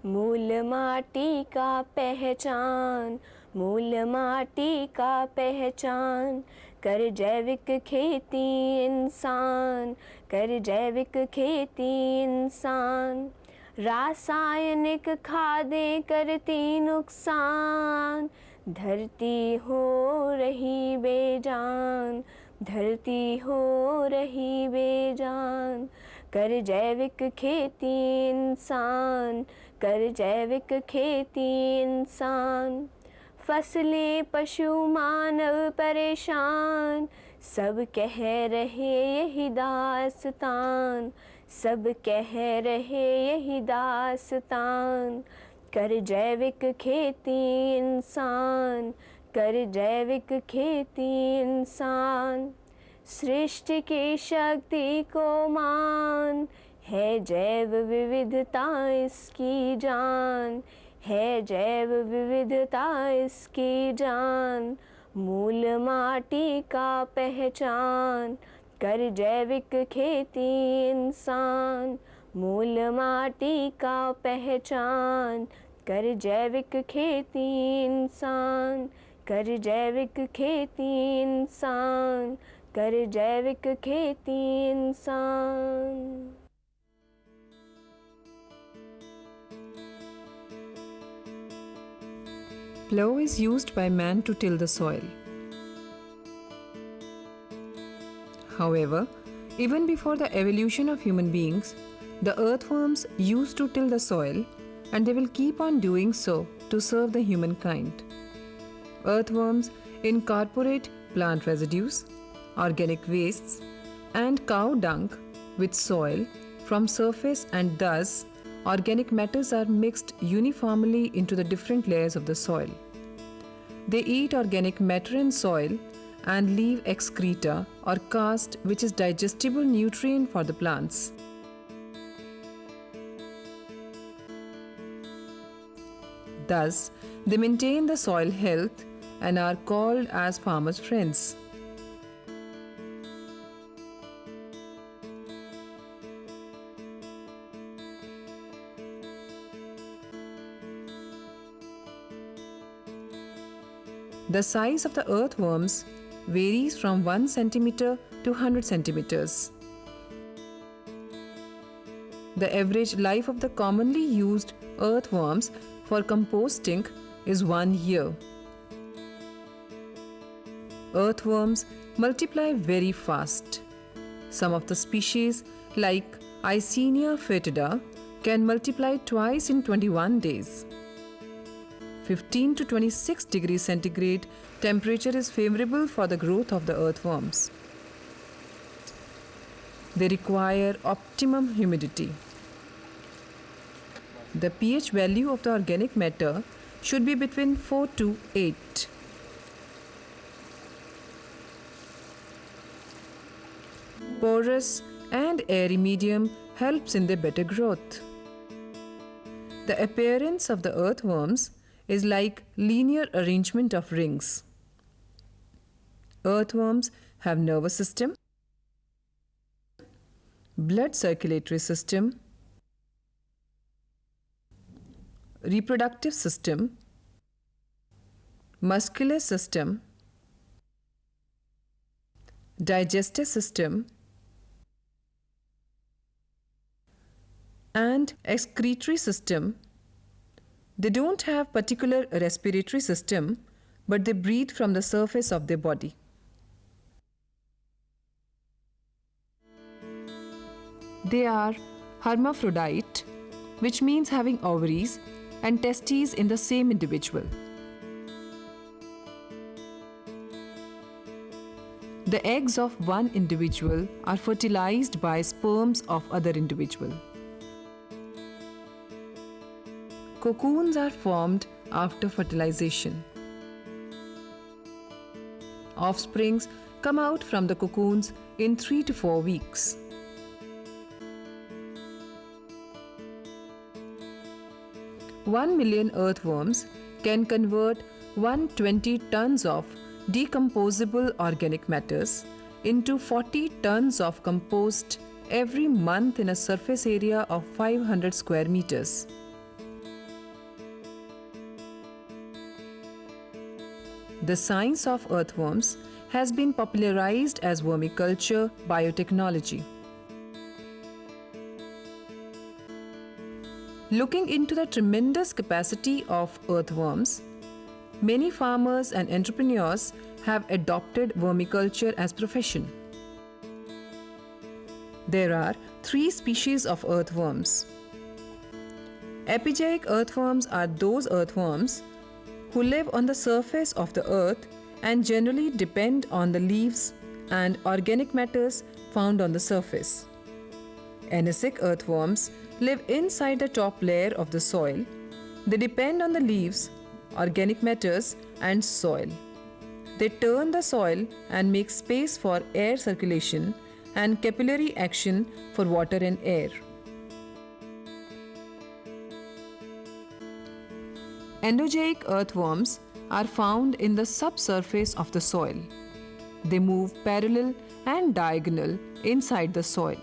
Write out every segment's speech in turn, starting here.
मूल माटी का पहचान, मूल माटी का पहचान, कर जैविक खेती इंसान, कर जैविक खेती इंसान। रासायनिक खादें करती नुकसान, धरती हो रही बेजान, धरती हो रही बेजान। कर जैविक खेती इंसान, कर जैविक खेती इंसान। फसलें पशु मानव परेशान, सब कह रहे यही दास्तान, सब कह रहे यही दास्तान। कर जैविक खेती इंसान, कर जैविक खेती इंसान। सृष्टि की शक्ति को मान, है जैव विविधता इसकी जान, है जैव विविधता इसकी जान। मूल माटी का पहचान, कर जैविक खेती इंसान, मूल माटी का पहचान, कर जैविक खेती इंसान, कर जैविक खेती इंसान, कर जैविक खेती इंसान। Plow is used by man to till the soil. However, even before the evolution of human beings, the earthworms used to till the soil, and they will keep on doing so to serve the humankind. Earthworms incorporate plant residues, organic wastes, and cow dung with soil from surface, and thus organic matters are mixed uniformly into the different layers of the soil. They eat organic matter in soil and leave excreta or cast, which is digestible nutrient for the plants. Thus, they maintain the soil health and are called as farmers' friends. The size of the earthworms varies from 1 centimeter to 100 centimeters. The average life of the commonly used earthworms for composting is 1 year. Earthworms multiply very fast. Some of the species, like Icenia foetida, can multiply twice in 21 days. 15 to 26 degrees centigrade temperature is favorable for the growth of the earthworms. They require optimum humidity. The pH value of the organic matter should be between 4 to 8. Porous and airy medium helps in their better growth. The appearance of the earthworms is like linear arrangement of rings. Earthworms have nervous system, blood circulatory system, reproductive system, muscular system, digestive system, and excretory system. They don't have particular respiratory system, but they breathe from the surface of their body. They are hermaphrodite, which means having ovaries and testes in the same individual. The eggs of one individual are fertilized by sperms of other individual. Cocoons are formed after fertilization. Offsprings come out from the cocoons in 3 to 4 weeks. One million earthworms can convert 120 tons of decomposable organic matters into 40 tons of compost every month in a surface area of 500 square meters. The science of earthworms has been popularized as vermiculture biotechnology. Looking into the tremendous capacity of earthworms, many farmers and entrepreneurs have adopted vermiculture as profession. There are 3 species of earthworms. Epigeic earthworms are those earthworms who live on the surface of the earth and generally depend on the leaves and organic matters found on the surface. Anisic earthworms live inside the top layer of the soil. They depend on the leaves, organic matters, and soil. They turn the soil and make space for air circulation and capillary action for water and air. Endogeic earthworms are found in the subsurface of the soil. They move parallel and diagonal inside the soil.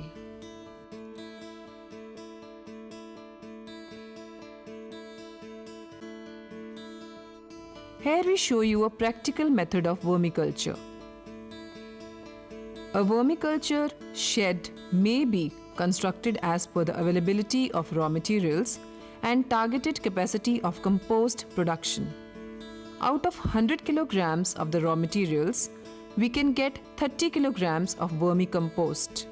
Here we show you a practical method of vermiculture. A vermiculture shed may be constructed as per the availability of raw materials and targeted capacity of compost production. Out of 100 kilograms of the raw materials, we can get 30 kilograms of vermicompost.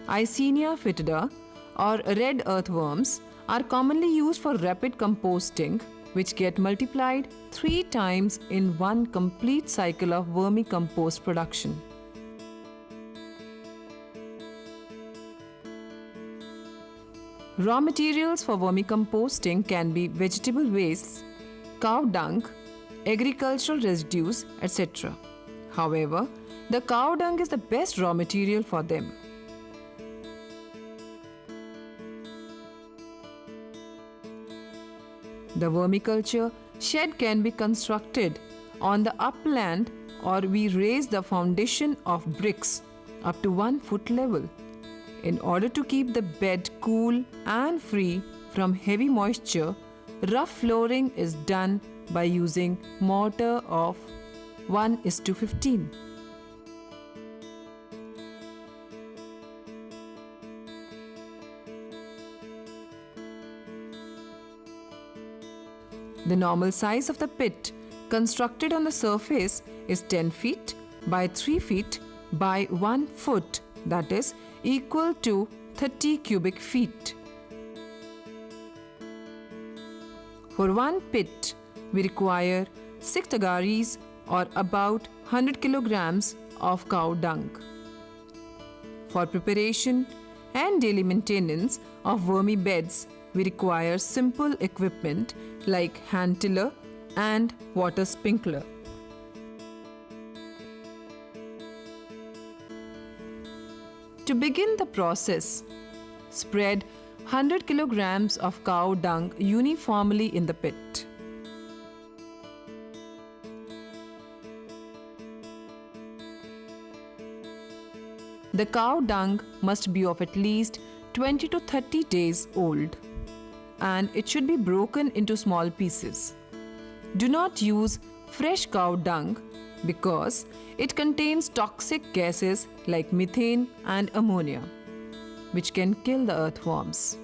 Eisenia foetida or red earthworms are commonly used for rapid composting, which get multiplied 3 times in one complete cycle of vermicompost production. Raw materials for vermicomposting can be vegetable wastes, cow dung, agricultural residues, etc. However, the cow dung is the best raw material for them. The vermiculture shed can be constructed on the upland, or we raise the foundation of bricks up to 1 foot level. In order to keep the bed cool and free from heavy moisture, rough flooring is done by using mortar of 1:15. The normal size of the pit constructed on the surface is 10 feet by 3 feet by 1 foot, that is equal to 30 cubic feet. For one pit, we require 6 tagaris or about 100 kilograms of cow dung. For preparation and daily maintenance of vermi beds, we require simple equipment like hand tiller and water sprinkler. To begin the process, spread 100 kilograms of cow dung uniformly in the pit. The cow dung must be of at least 20 to 30 days old, and it should be broken into small pieces. Do not use fresh cow dung because it contains toxic gases like methane and ammonia, which can kill the earthworms.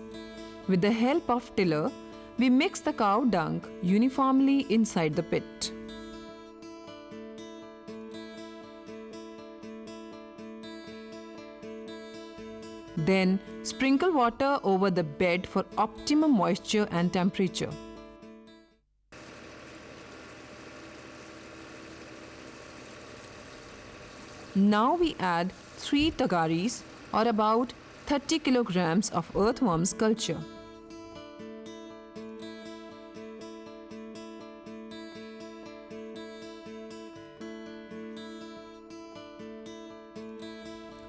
With the help of tiller, we mix the cow dung uniformly inside the pit. Then sprinkle water over the bed for optimum moisture and temperature. Now we add 3 tagaris or about 30 kilograms of earthworms culture.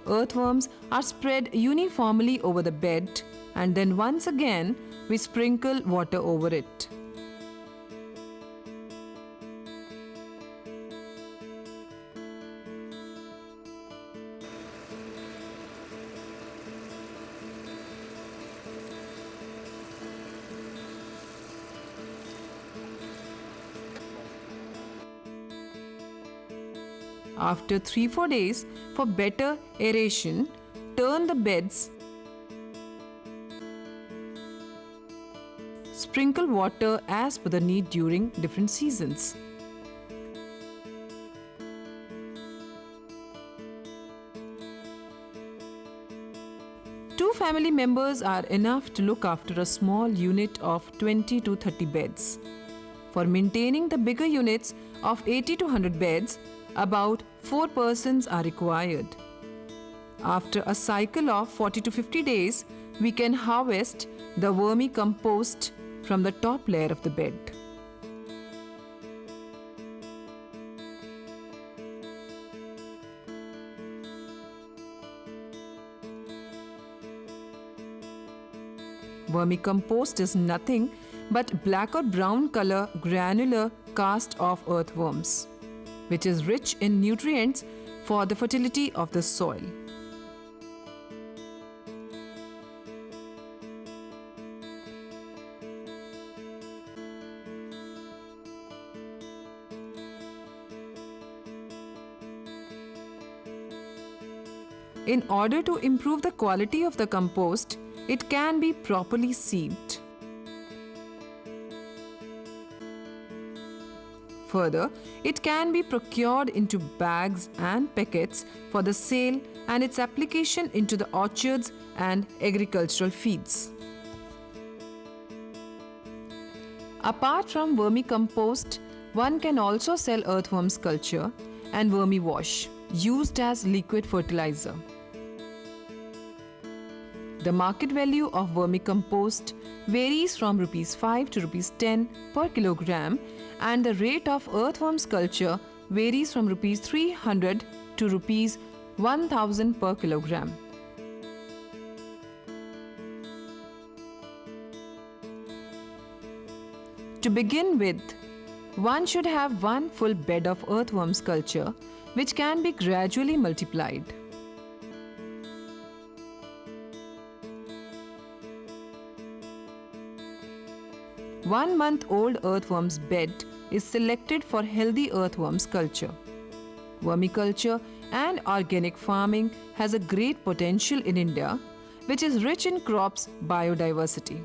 Earthworms are spread uniformly over the bed, and then once again we sprinkle water over it. After 3-4 days, for better aeration, turn the beds. Sprinkle water as per the need during different seasons. Two family members are enough to look after a small unit of 20 to 30 beds. For maintaining the bigger units of 80 to 100 beds, about 4 persons are required. After a cycle of 40 to 50 days, we can harvest the vermicompost from the top layer of the bed. Vermicompost is nothing but black or brown color granular cast of earthworms, which is rich in nutrients for the fertility of the soil. In order to improve the quality of the compost, it can be properly sieved. Further, it can be procured into bags and packets for the sale and its application into the orchards and agricultural fields. Apart from vermicompost, one can also sell earthworms culture and vermiwash used as liquid fertilizer. The market value of vermicompost varies from Rs 5 to Rs 10 per kilogram, and the rate of earthworms culture varies from Rs 300 to Rs 1000 per kilogram. To begin with, one should have one full bed of earthworms culture, which can be gradually multiplied. One-month-old earthworms bed is selected for healthy earthworms culture. Vermiculture and organic farming has a great potential in India, which is rich in crops biodiversity.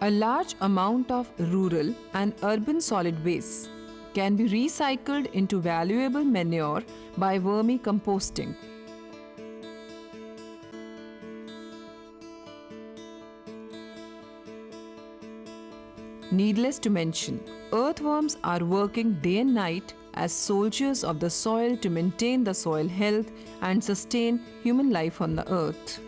A large amount of rural and urban solid waste can be recycled into valuable manure by vermicomposting. Needless to mention, earthworms are working day and night as soldiers of the soil to maintain the soil health and sustain human life on the earth.